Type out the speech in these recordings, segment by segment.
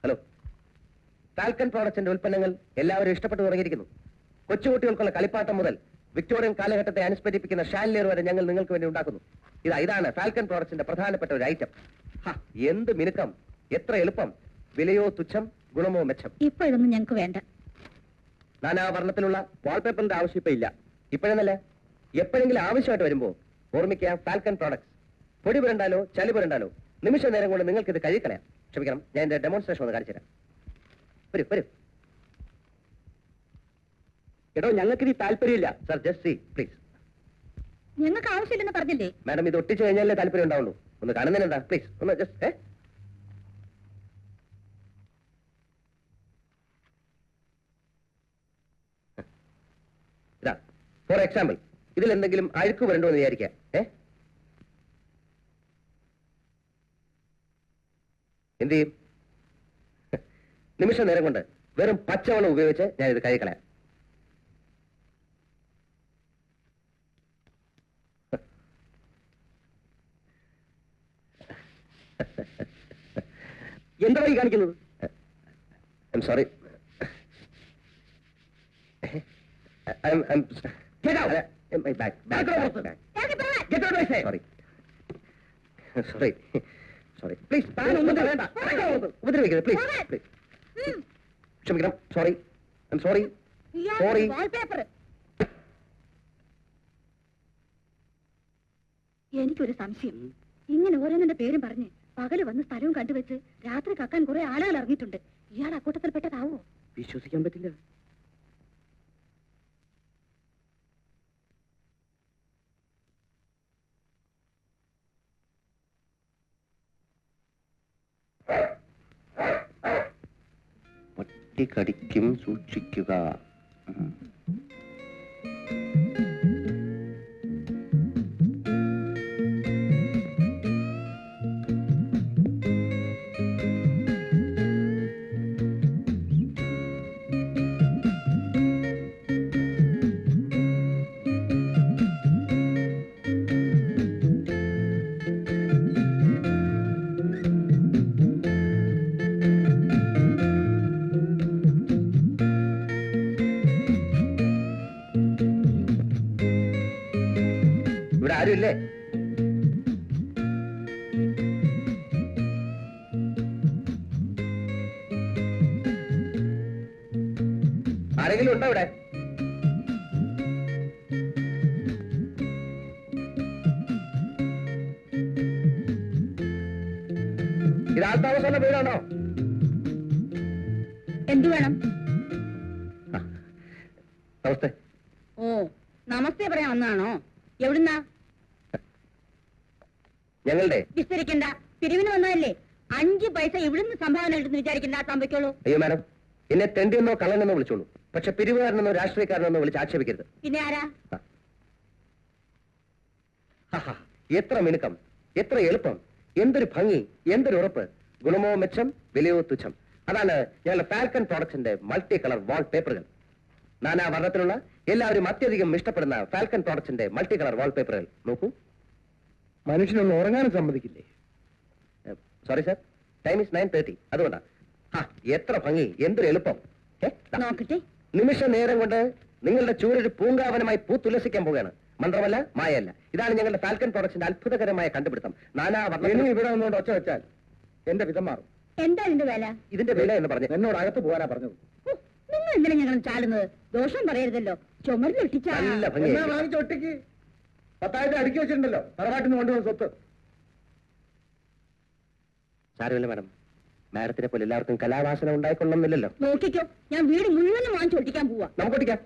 Hello, falcon പ്രോഡക്ട്സിന്റെ ഉൽപ്പന്നങ്ങൾ എല്ലാവരും ഇഷ്ടപ്പെട്ടു തുടങ്ങിയിരിക്കുന്നു. കൊച്ചുകുട്ടികൾക്കുള്ള കളിപ്പാട്ടം മുതൽ വിക്ടോറിയൻ കാലഘട്ടത്തെ അനുസ്മരിപ്പിക്കുന്ന ഷാൻലിയർ വരെ ഞങ്ങൾ നിങ്ങൾക്ക് വേണ്ടി ഉണ്ടാക്കുന്നു. ഇതാണ് ഫാൽക്കൺ പ്രോഡക്ട്സിന്റെ പ്രധാനപ്പെട്ട ഒരു ഐറ്റം. എന്ത് മിനുക്കം, എത്ര എളുപ്പം, വിലയോ തുച്ഛം, ഗുണമോ മെച്ചം. ഇപ്പൊ ഇതൊന്നും ഞങ്ങൾക്ക് വേണ്ട. നാനാവർണ്ണത്തിലുള്ള വാൾപേപ്പറിന്റെ ആവശ്യം ഇപ്പൊ ഇല്ല. ഇപ്പോഴെന്നല്ല, എപ്പോഴെങ്കിലും ആവശ്യമായിട്ട് വരുമ്പോ ഓർമ്മിക്കുക ഫാൽക്കൺ പ്രോഡക്ട്സ്. പൊടി പുരണ്ടാലോ ചളി പുരണ്ടാലോ നിമിഷ നേരം കൊണ്ട് നിങ്ങൾക്ക് ഇത് കഴുകിക്കളയാം. ക്ഷമിക്കണം, ഞാൻ എന്റെ ഡെമോൺസ്ട്രേഷൻ ഒന്ന് കാണിച്ചു തരാം. വരൂ വരൂ. എടോ, ഞങ്ങൾക്ക് ഇത് താല്പര്യമില്ല. Sir, just see please. ഞങ്ങൾക്ക് ആവശ്യമില്ലെന്ന് പറഞ്ഞില്ലേ? മാഡം, ഇത് ഒട്ടിച്ചു കഴിഞ്ഞാലേ താല്പര്യം ഉണ്ടാവുള്ളൂ. ഒന്ന് കാണുന്നതിനെന്താ? പ്ലീസ് ഒന്ന് ജസ്റ്റ്. ഇതാ ഫോർ എക്സാമ്പിൾ, ഇതിൽ എന്തെങ്കിലും അഴുക്ക് വരണ്ടോ എന്ന് വിചാരിക്കാം. എന്ത് ചെയ്യും? നിമിഷ നേരം കൊണ്ട് വെറും പച്ചവെള്ളം ഉപയോഗിച്ച് ഞാൻ ഇത് കഴുകിക്കളയാം. എന്താ ഈ കാണിക്കുന്നത്? I am sorry. Get out! My bag. Get out, I say. Sorry. Please, ഉപദ്രവിക്കരുത്. Please. ക്ഷമിക്കണം. Sorry. I'm sorry. എനിക്കൊരു സംശയം. ഇങ്ങനെ ഓരോന്നിന്റെ പേരും പറഞ്ഞ് പകല് വന്ന് സ്ഥലവും കണ്ടുവെച്ച് രാത്രി കക്കാൻ കുറെ ആളുകൾ ഇറങ്ങിയിട്ടുണ്ട്. ഇയാൾ അക്കൂട്ടത്തിൽപ്പെട്ടതാവോ? വിശ്വസിക്കാൻ പറ്റില്ല. പട്ടി കടിക്കും, സൂക്ഷിക്കുക. ഇവിടെ ആരുമില്ലേ? ആരെങ്കിലും ഉണ്ടോ ഇവിടെ? ഇത് ആൾത്താമസമുള്ള വീടാണോ? എന്തു വേണം? നമസ്തേ. ഓ, നമസ്തേ പറയാൻ വന്നാണോ? എവിടുന്നാ? ഞങ്ങളുടെ വിസ്തരിക്കണ്ട, പിരിവിന് വന്നതല്ലേ. 5 പൈസ ഇവിടുന്ന് സംഭാവന കിട്ടുന്നു വിചാരിക്കണ്ട, സംഭവിക്കുള്ളൂ. അയ്യോ മാഡം, എന്നെ തെണ്ടിയെന്നോ കള്ളനെന്നോ വിളിച്ചോളൂ. പക്ഷെ പിരിവുകാരനെന്നോ രാഷ്ട്രീയക്കാരനെന്നോ വിളിച്ച് ആക്ഷേപിക്കരുത്. പിന്നെ ആരാ? എത്ര മിനുക്കം, എത്ര എളുപ്പം, എന്തൊരു ഭംഗി, എന്തൊരു ഉറപ്പ്, ഗുണമോ മെച്ചം, വിലയോ തുച്ഛം. അതാണ് ഞങ്ങളുടെ ഫാൽക്കൺ പ്രോഡക്ട്സിന്റെ മൾട്ടി കളർ വാൾ പേപ്പറുകൾ. നാനാ വർണ്ണത്തിലുള്ള എല്ലാവരും അത്യധികം ഇഷ്ടപ്പെടുന്ന ഫാൽക്കൺ പ്രോഡക്ട്സിന്റെ മൾട്ടി കളർ വാൾ പേപ്പറുകൾ നോക്കൂ. മനുഷ്യനൊന്ന് ഉറങ്ങാനും സമ്മതിക്കില്ലേ? Sorry sir, time is 9:30. അതുകൊണ്ടാ. എത്ര ഭംഗി, എന്തൊരു എളുപ്പം. നോക്കട്ടെ. നിമിഷ നേരം കൊണ്ട് നിങ്ങളുടെ ചൂരൊരു പൂങ്കാവനമായി പൂത്തുല്ലസിക്കാൻ പോവുകയാണ്. മന്ത്രമല്ല, മായല്ല. ഇതാണ് ഞങ്ങളുടെ ഫാൽക്കൺ പ്രോഡക്ട്സിന്റെ അത്ഭുതകരമായ കണ്ടുപിടുത്തം. നാനാ വർണ്ണം ഇവിടെ വന്നുകൊണ്ട് ഒച്ച വെച്ചാൽ എന്റെ വിധം മാറും. എന്താ ഇതിന്റെ വില? ഇതിന്റെ വില എന്ന് പറഞ്ഞു എന്നോട് അകത്ത് പോകാനാ പറഞ്ഞത്. നിങ്ങൾ എന്തിനാ ഞങ്ങൾ ചാടുന്നത്? ദോഷം പറയരുതല്ലോ. ചുമരിലൊട്ടിച്ച നല്ല ഭംഗി വാങ്ങിച്ചൊട്ടിക്ക്. 10,000 അടുക്കി വെച്ചിട്ടുണ്ടല്ലോ തറവാട്ടിന് കൊണ്ടുവന്ന സ്വത്ത്. സാരമില്ല മാഡം, മാഡത്തിനെ പോലെ എല്ലാവർക്കും കലാവാസന ഉണ്ടായിക്കൊള്ളുന്നില്ലല്ലോ. നോക്കിക്കോ, ഞാൻ വീട് മുഴുവനും വാങ്ങിച്ചൊട്ടിക്കാൻ പോവാ. നമുക്ക് ഒട്ടിക്കാം.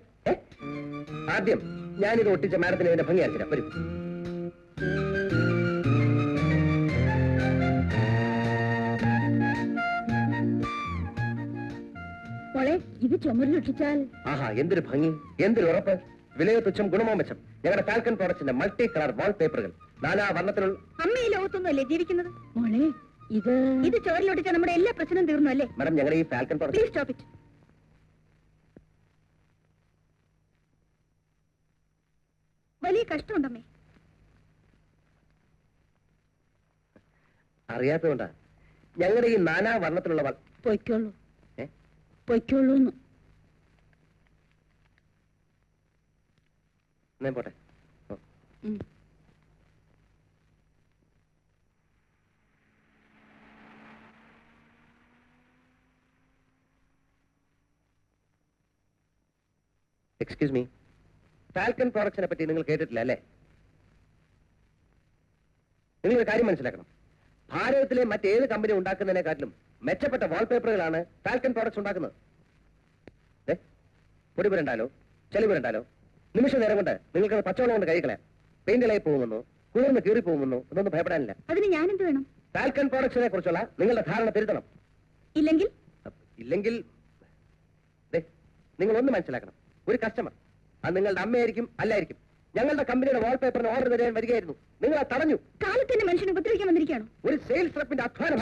ആദ്യം ഞാനിത് ഒട്ടിച്ച മാഡത്തിന് ഇതിന്റെ ഭംഗി അയച്ചിരാം. വരും. മോളെ, ഇത് ചുമരിലൊട്ടിച്ചാൽ എന്തൊരു ഭംഗി, എന്തൊരു ഉറപ്പ്, വിലയോ തുച്ഛം, ഗുണമോ മെച്ചം. ഞങ്ങളുടെ ഫാൽക്കൺ പ്രോഡക്ട്സിന്റെ മൾട്ടി കളർ വാൾ പേപ്പറുകൾ. നാനാ വർണ്ണത്തിലുള്ള. അമ്മ ഈ ലോകത്തൊന്നും അല്ലേ ജീവിക്കുന്നത്? മോളെ, ഇത് ചോരിലൊട്ടിച്ചാൽ നമ്മുടെ എല്ലാ പ്രശ്നവും തീർന്നു അല്ലേ? മാഡം, ഞങ്ങളുടെ ഈ falcon product. Please stop it. വലിയ കഷ്ടമുണ്ടമ്മേ. അറിയാത്തതുകൊണ്ടാ. ഞങ്ങളുടെ ഈ നാനാ വർണ്ണത്തിലുള്ള പൊയ്ക്കോളൂ ഏ? പൊയ്ക്കോളൂന്ന്. ഞാൻ പോട്ടെ. ഓ. എക്സ്ക്യൂസ് മീ, ഫാൽക്കൺ പ്രോഡക്ട്സിനെ പറ്റി നിങ്ങൾ കേട്ടിട്ടില്ല അല്ലേ? നിങ്ങളൊരു കാര്യം മനസ്സിലാക്കണം. ഭാരതത്തിലെ മറ്റേത് കമ്പനി ഉണ്ടാക്കുന്നതിനെക്കാട്ടിലും മെച്ചപ്പെട്ട വാൾപേപ്പറുകളാണ് ഫാൽക്കൺ പ്രോഡക്ട്സ് ഉണ്ടാക്കുന്നത്. പൊടി പുരണ്ടാലോ ചെളി പുരണ്ടാലോ നിമിഷ നേരം കൊണ്ട് നിങ്ങൾക്ക് പച്ചവെള്ളം കൊണ്ട് കഴിക്കളയാം. പെയിന്റിലായി പോകുമെന്നോ കുളിർന്ന് കീറി പോകുമെന്നോ ഇതൊന്നും ഭയപ്പെടാനില്ല. അതിന് ഞാനെന്ത് വേണം? ഫാൽക്കൺ പ്രോഡക്ട്സിനെ കുറിച്ചുള്ള നിങ്ങളുടെ ധാരണ തിരുത്തണം. ഇല്ലെങ്കിൽ ഇല്ലെങ്കിൽ നിങ്ങൾ ഒന്ന് മനസ്സിലാക്കണം. ഒരു കസ്റ്റമർ, അത് നിങ്ങളുടെ അമ്മയായിരിക്കും അല്ലായിരിക്കും, ഞങ്ങളുടെ കമ്പനിയുടെ വാൾപേപ്പറിന് ഓർഡർ തരാൻ വരികയായിരുന്നു. നിങ്ങൾ അത് തടഞ്ഞു. കാലത്തിന്റെ മനുഷ്യനെ ഉപദ്രവിക്കാൻ വന്നിരിക്കുകയാണോ? ഒരു സെയിൽസ് റെപ്പിന്റെ അധ്വാനം.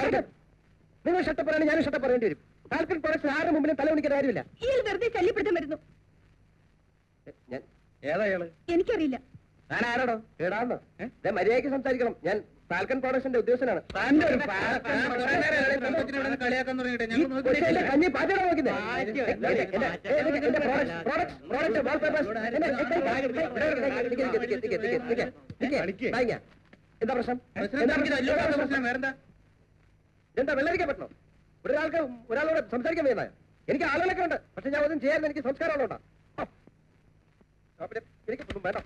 നിങ്ങൾ ഷട്ടപ്പറയാണ്, ഞാനും ഷട്ടപ്പറയേണ്ടി വരും. ഫാൽക്കൺ പ്രോഡക്ട്സ് ആരുടെ മുമ്പിലും തലവണിക്കേണ്ട കാര്യമില്ല. ഇയാൾ വെറുതെ ശല്യപ്പെടുത്താൻ വരുന്നു. ഞാൻ ഏതായാള് എനിക്കറിയില്ല. ഞാൻ ആരാടോ? ഏടാന്നോ? മര്യാദയ്ക്ക് സംസാരിക്കണം. ഞാൻ ഫാൽക്കൺ പ്രോഡക്ട്സിന്റെ ഉദ്യോഗസ്ഥനാണ്. കഞ്ഞി പാചകം എന്താ പ്രശ്നം? എന്താ വെള്ളരിക്കാൻ പറ്റണോ? ഒരാളോട് സംസാരിക്കാൻ വേണ്ട. എനിക്ക് ആളുകളൊക്കെ ഉണ്ട്, പക്ഷെ ഞാൻ ഒന്നും ചെയ്യാൻ എനിക്ക് സംസ്കാരമുള്ളതുകൊണ്ടാ. എനിക്ക് വേണ്ട.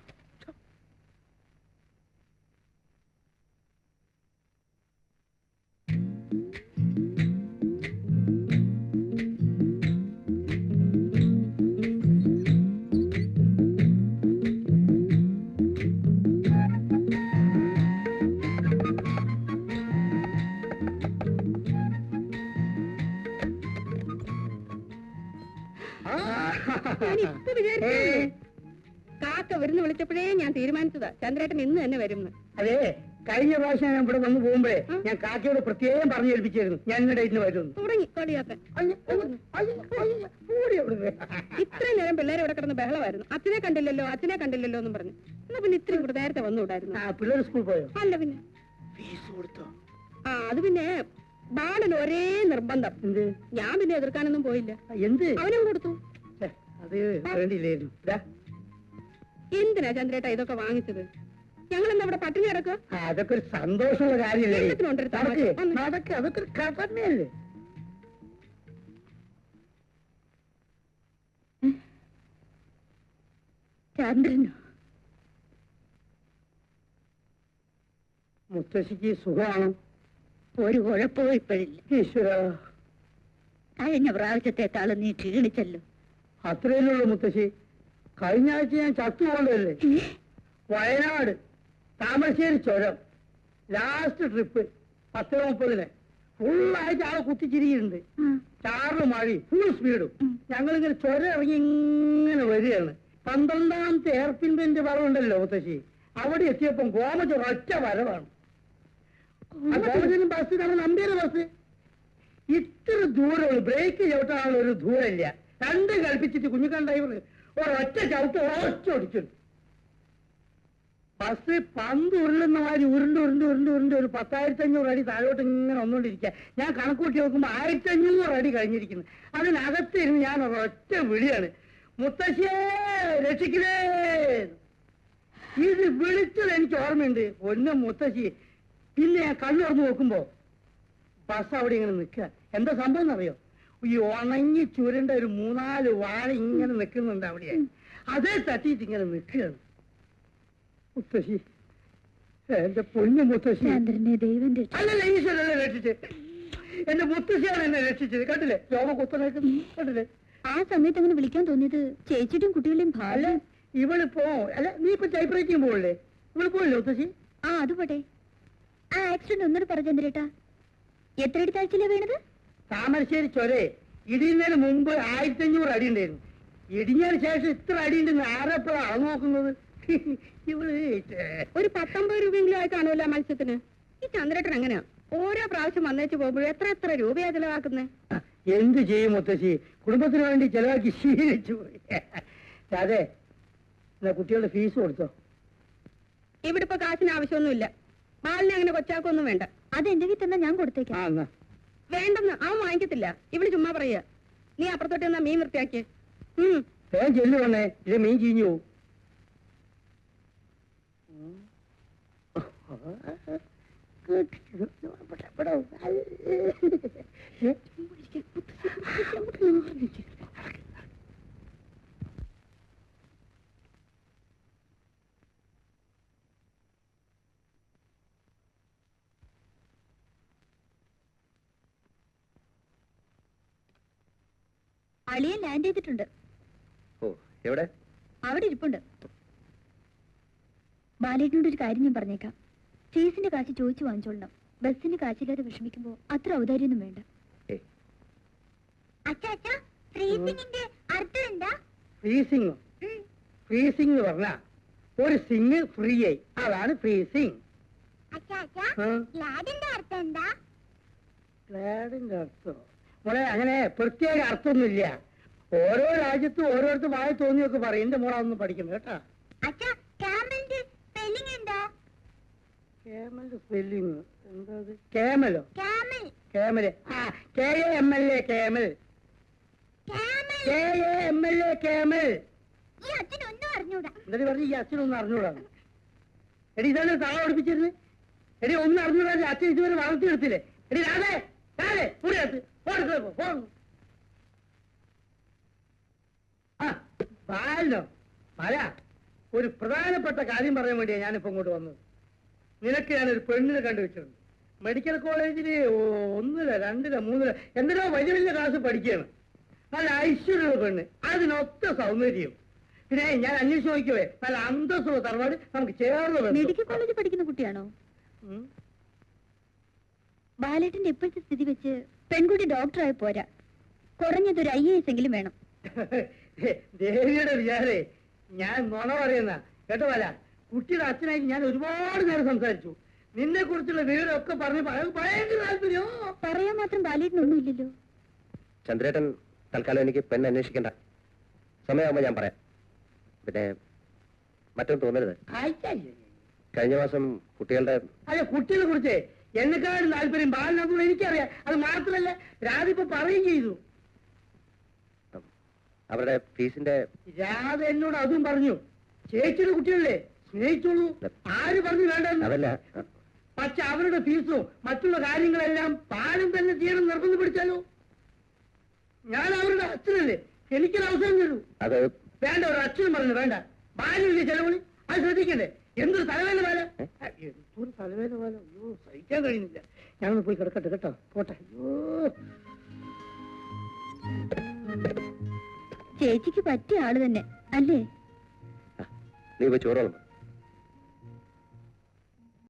കാക്ക വരുന്ന് വിളിച്ചപ്പോഴേ ഞാൻ തീരുമാനിച്ചതാ ചന്ദ്രേട്ടൻ ഇന്ന് തന്നെ വരും. അതെ, കഴിഞ്ഞ പ്രാവശ്യം ഞാൻ ഇവിടെ വന്ന് പോകുമ്പോഴേ ഞാൻ കാക്കയോട് പ്രത്യേകം പറഞ്ഞു ഏൽപ്പിച്ചായിരുന്നു ഞാൻ ഇന്ന് ഇന്ന് വരുന്നു. തുടങ്ങി കളിയാക്കാൻ. ഇത്രയും നേരം പിള്ളേരെ ഇവിടെ കിടന്ന് ബഹളമായിരുന്നു. അച്ഛനെ കണ്ടില്ലല്ലോ അച്ഛനെ കണ്ടില്ലല്ലോ എന്നും പറഞ്ഞു. എന്നാ പിന്നെ ഇത്രയും കൂടെ നേരത്തെ വന്നുകൂടായിരുന്നു. പിള്ളേർ സ്കൂൾ പോയോ? അല്ല പിന്നെ ഫീസ് കൊടുത്തോ? അത് പിന്നെ ബാലന് ഒരേ നിർബന്ധം. എന്ത്? ഞാൻ പിന്നെ എതിർക്കാനൊന്നും പോയില്ല. എന്ത്? അവനും കൊടുത്തു. അത് വേണ്ടിയില്ലായിരുന്നു. എന്തിനാ ചന്ദ്രേട്ട ഇതൊക്കെ വാങ്ങിച്ചത്? ഞങ്ങൾ എന്താ ഇവിടെ പട്ടിണി കിടക്കുക? അതൊക്കെ ഒരു സന്തോഷമുള്ള കാര്യമല്ലേ? അതൊക്കെ ഒരു കടമയല്ലേ? ചന്ദ്രനോ? മുത്തശ്ശിക്ക് സുഖമാണോ? ഒരു കുഴപ്പവും ഇപ്പോഴില്ല. ഈശ്വര, കഴിഞ്ഞ പ്രാവശ്യത്തെക്കാളും നീ ക്ഷീണിച്ചല്ലോ. അത്രയല്ലുള്ളൂ മുത്തശ്ശി. കഴിഞ്ഞ ആഴ്ച ഞാൻ ചത്തുകൊണ്ടല്ലേ. വയനാട് താമരശ്ശേരി ചുരം ലാസ്റ്റ് ട്രിപ്പ് 10:30 ഫുള്ളായിട്ട് ആളെ കുത്തിച്ചിരിക്കുന്നുണ്ട്. ചാറില് മഴയും ഫുൾ സ്പീഡും. ഞങ്ങളിങ്ങനെ ചുരം ഇറങ്ങി ഇങ്ങനെ വരികയാണ്. 12ാമത്തെ എയർപിൻ ബെഞ്ച് വളവുണ്ടല്ലോ മുത്തശ്ശി, അവിടെ എത്തിയപ്പം ഗോമജ ഒറ്റ വരവാണ്. ഗോമജനും ബസ് നമ്മുടെ നമ്പിയുടെ ബസ്. ഇത്ര ദൂരമുള്ളൂ, ബ്രേക്ക് ചവിട്ടാനുള്ള ഒരു ദൂരമില്ല. രണ്ടും കളിപ്പിച്ചിട്ട് കുഞ്ഞിക്കാൻ ഡ്രൈവർ ഒരൊറ്റ ചവിട്ട് ഓടിച്ചു. ബസ് പന്ത് ഉരുളുന്ന മാതിരി ഉരുണ്ട് ഒരു 10,500 അടി താഴോട്ട് ഇങ്ങനെ വന്നുകൊണ്ടിരിക്കുക. ഞാൻ കണക്കൂട്ടി നോക്കുമ്പോൾ 1,500 അടി കഴിഞ്ഞിരിക്കുന്നു. അതിനകത്ത് ഇരുന്ന് ഞാൻ ഒരൊറ്റ വിളിയാണ്, മുത്തശ്ശിയെ രക്ഷിക്കലേ. ഇത് വിളിച്ചത് എനിക്ക് ഓർമ്മയുണ്ട്, ഒന്നും മുത്തശ്ശി. പിന്നെ ഞാൻ കണ്ണു തുറന്ന് നോക്കുമ്പോ ബസ് അവിടെ ഇങ്ങനെ നിൽക്കുക. എന്താ സംഭവം എന്നറിയോ? ഈ ഉണങ്ങി ചുരുണ്ട ഒരു 3-4 വാഴ ഇങ്ങനെ നിൽക്കുന്നുണ്ട് അവിടെ. അതേ തട്ടിയിട്ട് ഇങ്ങനെ നിൽക്കുകയാണ്. മുത്തശ്ശി, എന്റെ പൊന്നു മുത്തശ്ശി. അല്ലല്ല, ഈശ്വരല്ലേ രക്ഷിച്ച്. എന്റെ മുത്തശ്ശിയാണ് എന്നെ രക്ഷിച്ചത്. കണ്ടില്ലേ രോഗം കുത്തനേക്ക്? കണ്ടില്ലേ? ആ സമയത്ത് അങ്ങനെ വിളിക്കാൻ തോന്നിയത് ചേച്ചിയുടെയും കുട്ടികളുടെയും ഭാര്യ. ഇവളിപ്പോ അല്ല, നീ ഇപ്പൊ ടൈപ്പ് റൈറ്റിംഗ് പോകല്ലേ? ഇവള് പോയില്ലേ മുത്തശ്ശി? അത് പോട്ടെ. ആ ആക്സിഡന്റ് ഒന്നോട് പറ ചന്ദ്രേട്ടാ. എത്ര അടി താഴ്ചയിലാ വീണത്? താമരശ്ശേരി ചൊരേ ഇടിയുന്നതിന് മുമ്പ് 1,500 അടി ഉണ്ടായിരുന്നു. ഇടിഞ്ഞതിന് ശേഷം ഇത്ര അടി ഉണ്ടെന്ന് ആരെപ്പോഴാണ് അളവ് നോക്കുന്നത്? ഇവള് ഒരു 19 രൂപയെങ്കിലും ആയി കാണുമല്ലോ മത്സ്യത്തിന്. ഈ ചന്ദ്രേട്ടൻ എങ്ങനെയാ ഓരോ പ്രാവശ്യം വന്നേച്ച് പോകുമ്പോഴും എത്ര രൂപയാ ചെലവാക്കുന്നത്? എന്ത് ചെയ്യും മുത്തശ്ശി, കുടുംബത്തിന് വേണ്ടി ചെലവാക്കി ശീലിച്ചു പോയി. അതെ, എന്നാ കുട്ടികളുടെ ഫീസ് കൊടുത്തോ? ഇവിടെ ഇപ്പൊ കാശിന് ആവശ്യമൊന്നുമില്ല. ബാലിനെ അങ്ങനെ കൊച്ചാക്കൊന്നും വേണ്ട. അത് എന്റെ വീട്ടിൽ ഞാൻ കൊടുത്തേക്കാം. വേണ്ടെന്ന് അവൻ വാങ്ങിക്കത്തില്ല. ഇവള് ചുമ്മാ പറയാ. നീ അപ്പുറത്തോട്ട് എന്നാ മീൻ വൃത്തിയാക്കിയേ. വേഗം ചെല്ലു വന്നേ, ഇത് മീൻ ചീഞ്ഞു പോവും. അളിയൻ ലാൻഡ് ചെയ്തിട്ടുണ്ട്. ഓ, എവിടെ? അവിടെ ഇരിപ്പുണ്ട്. ബാലേട്ടനോട് ഒരു കാര്യം ഞാൻ പറഞ്ഞേക്കാം. ഫീസിന്റെ കാശ് ചോദിച്ചു വാങ്ങിച്ചോളണം. ബസ്സിന്റെ കാശില്ലാതെ വിഷമിക്കുമ്പോ അത്ര ഔദാര്യൊന്നും വേണ്ട. ഫ്രീസിംഗ് ഫ്രീസിംഗ് എന്ന് പറഞ്ഞാ ഒരു സിംഗ് ഫ്രീ ആയി, അതാണ് ഫ്രീസിംഗ്. ഗ്ലാഡിന്റെ അർത്ഥം മോളെ അങ്ങനെ പ്രത്യേക അർത്ഥമൊന്നുമില്ല. ഓരോ രാജ്യത്തും ഓരോരുത്തർ വായ തോന്നിയൊക്കെ പറയും. എന്റെ മോളെ അതൊന്നും പഠിക്കണം കേട്ടാ. കേമലിന്റെ സ്പെല്ലിങ് എന്താ? കേമലോ? കേമല്. KAML camel. KAML camel. എന്താ പറഞ്ഞു? ഈ അച്ഛനൊന്നും അറിഞ്ഞൂടാ. എടി ഇതാണ് താള പഠിപ്പിച്ചിരുന്നത്. എടി ഒന്നും അറിഞ്ഞൂടാ. അച്ഛൻ ഇതുവരെ വളർത്തിയെടുത്തില്ലേ? എടി രാധേ രാധേ മുറിയത്ത് ബാലോ മല. ഒരു പ്രധാനപ്പെട്ട കാര്യം പറയാൻ വേണ്ടിയാ ഞാനിപ്പോ ഇങ്ങോട്ട് വന്നത്. നിനക്ക് ഞാനൊരു പെണ്ണിനെ കണ്ടുവച്ചിട്ടുണ്ട്. മെഡിക്കൽ കോളേജില് 1, 2, 3 എന്തിനോ വലിയ വലിയ ക്ലാസ് പഠിക്കുകയാണ്. നല്ല ഐശ്വര്യമുള്ള പെണ്ണ്, അതിനൊത്ത സൗന്ദര്യം. പിന്നെ ഞാൻ അന്വേഷിച്ച് നോക്കിയേ, നല്ല അന്തസ്സുള്ള തറവാട്, നമുക്ക് ചേർന്ന്. മെഡിക്കൽ കോളേജിൽ പഠിക്കുന്ന കുട്ടിയാണോ? ബാലേട്ടന്റെ ഇപ്പോഴത്തെ സ്ഥിതി വെച്ച് പെൺകുട്ടി ഡോക്ടറായി പോരാ, കുറഞ്ഞത് ഒരു IAS എങ്കിലും വേണം. ദേവിയുടെ വിചാരേ ഞാൻ നുണ പറയുന്ന കേട്ടോ. അല്ല, കുട്ടിയുടെ അച്ഛനായി ഞാൻ ഒരുപാട് നേരം സംസാരിച്ചു. നിന്നെ കുറിച്ചുള്ള വിവരമൊക്കെ പറഞ്ഞ് ഭയങ്കര താല്പര്യോ. പറയാൻ മാത്രം ബാലേട്ടനൊന്നും ഇല്ലല്ലോ. ചന്ദ്രേട്ടൻ തൽക്കാലം എനിക്ക് പെണ്ണ് അന്വേഷിക്കണ്ട. സമയമാകുമ്പോ ഞാൻ പറയാം. പിന്നെ മറ്റൊന്നും തോന്നരുത്. കഴിഞ്ഞ മാസം കുട്ടികളുടെ അല്ല, കുട്ടികളെ കുറിച്ച് എന്നെക്കാളും താല്പര്യം ബാലിനകത്തുള്ള എനിക്കറിയാം. അത് മാത്രമല്ല രാധിപ്പോ പറയുകയും ചെയ്തു. അവരുടെ ഫീസിന്റെ രാധ എന്നോട് അതും പറഞ്ഞു. ചേച്ചിയുടെ കുട്ടികളല്ലേ, സ്നേഹിച്ചോളൂ. ആര് പറഞ്ഞു വേണ്ടെന്ന്? അതല്ല, പക്ഷെ അവരുടെ ഫീസും മറ്റുള്ള കാര്യങ്ങളെല്ലാം പാലും തന്നെ ചെയ്യണം നിർബന്ധം പിടിച്ചാലോ? ഞാൻ അവരുടെ അച്ഛനല്ലേ, എനിക്കൊരു അവസരം തരൂ. അത് വേണ്ട, ഒരു അച്ഛനും പറഞ്ഞു വേണ്ട. ബാലില്ലേ ചെലവിളി, അത് ശ്രദ്ധിക്കണ്ടേ? എന്തൊരു തലവേദന പോലെ, എന്തൊരു തലവേദന പോലെ. അയ്യോ, സഹിക്കാൻ കഴിയുന്നില്ല. ഞാനൊന്ന് പോയി കിടക്കട്ടെ കേട്ടോ. പോട്ടെ. അയ്യോ, ചേച്ചിക്ക് പറ്റിയ ആള് തന്നെ അല്ലേ? നീ പോയി ചോറോളും.